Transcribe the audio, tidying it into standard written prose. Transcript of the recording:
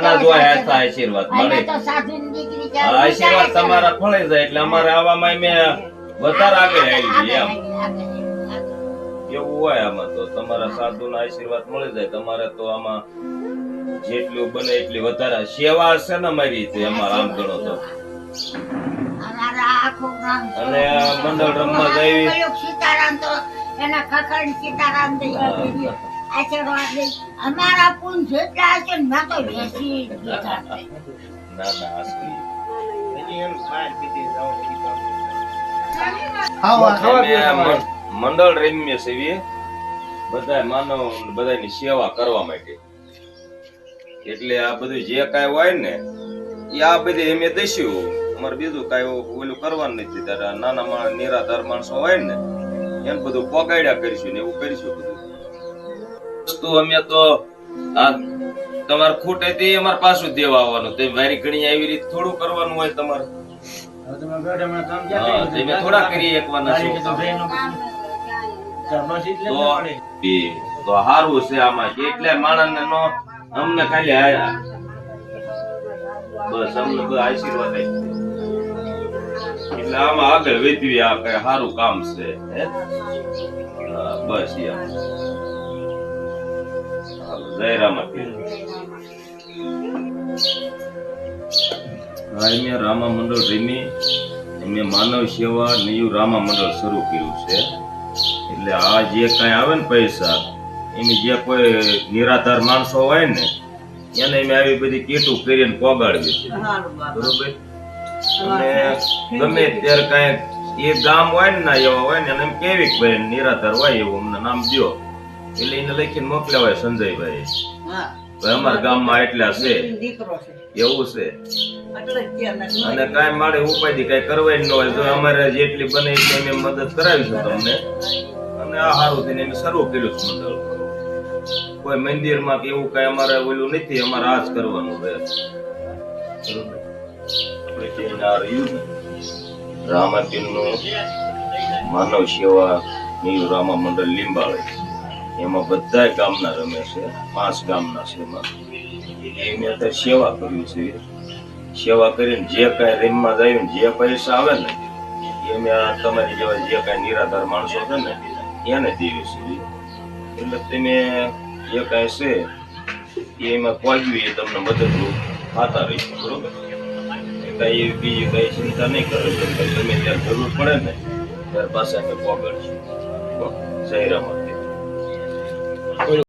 નાના જો આશીર્વાદ મળે આશીર્વાદ તમારા ફળે જાય એટલે અમારે આવામાં મેં વધારે આગળ આવી એમ એવું હોય આમાં તો તમારા સાધુના આશીર્વાદ મળી જાય તમારે તો આમાં જેટલું બને એટલી વધારે સેવા છે ને મારી રીતે અમારા આમ ગણો તો અને મંડળ રમવા જાય સીતારામ તો એના કકડ સીતારામ દઈ આશીર્વાદ દઈ અમારા પૂન જેટલા હશે ને મેં તો બેસી દીધા છે. ના ના આસલી મંડળ રમ્ય સેવી બધા માનવ બધાની સેવા કરવા માટે એટલે આ બધું જે કાંઈ હોય ને એ આ બધી અમે દઈશું. અમારે બીજું કાંઈ ઓલું કરવાનું નથી. ત્યારે નાના માણસ નિરાધાર માણસો હોય ને એને બધું પોગાડ્યા કરીશું ને એવું કરીશું બધું વસ્તુ અમે તો આ તમારે ખૂટે તે અમારે પાછું દેવા આવવાનું. તે મારી ઘણી આવી રીતે થોડું કરવાનું હોય તમારે થોડા કરી એકવાના તો હારું છે આમાં એટલે માણસ નો અમને ખાલી આયા બસ અમને બધા આશીર્વાદ એટલે આમાં આગળ વધવી આ કઈ સારું કામ છે બસ જય રામા મંડળ રમી અમે માનવ સેવા નયું રામા મંડળ શરૂ કર્યું છે. એટલે આ જે કઈ આવે ને પૈસા એની જે કોઈ નિરાધાર માણસો હોય ને એને અમે આવી બધી કીટું કરીને પોગાડવી છે બરોબર. અને ગમે ત્યારે કઈ એ ગામ હોય ને ના એવા હોય ને એમ કેવી ભાઈ નિરાધાર હોય એવું અમને નામ દો એટલે એને લખીને મોકલ્યા હોય સંજયભાઈ અમારા ગામમાં એટલા છે એવું છે. અને કઈ મારે ઉપાય કઈ કરવાય ન હોય તો અમારે જેટલી બને એટલી અમે મદદ કરાવીશું તમને. અને આ સારું થઈને અમે શરૂ કર્યું છે મંડળ. કોઈ મંદિર માં કે એવું કઈ અમારે ઓલું નથી. અમારે આ જ કરવાનું રહે. રામાપીર નું માનવ સેવા નિયુ રામા મંડળ લીંબાળે એમાં બધા ગામના રમે છે. 5 ગામના છે એમાં મેં અત્યારે સેવા કર્યું છે. સેવા કરીને જે કઈ રેમમાં જાય ને જે પૈસા આવે ને એ મેં તમારી જેવા જે કઈ નિરાધાર માણસો છે ને એને દેવી છે. એટલે તમે જે કઈ છે એમાં પહોંચવી એ તમને મદદરૂપ થતા રહીશું બરોબર. કઈ બીજી કઈ ચિંતા નહીં કરો. તમે ત્યારે જરૂર પડે ને ત્યારે પાસે અમે પહોંચાડીશું. જય રામા.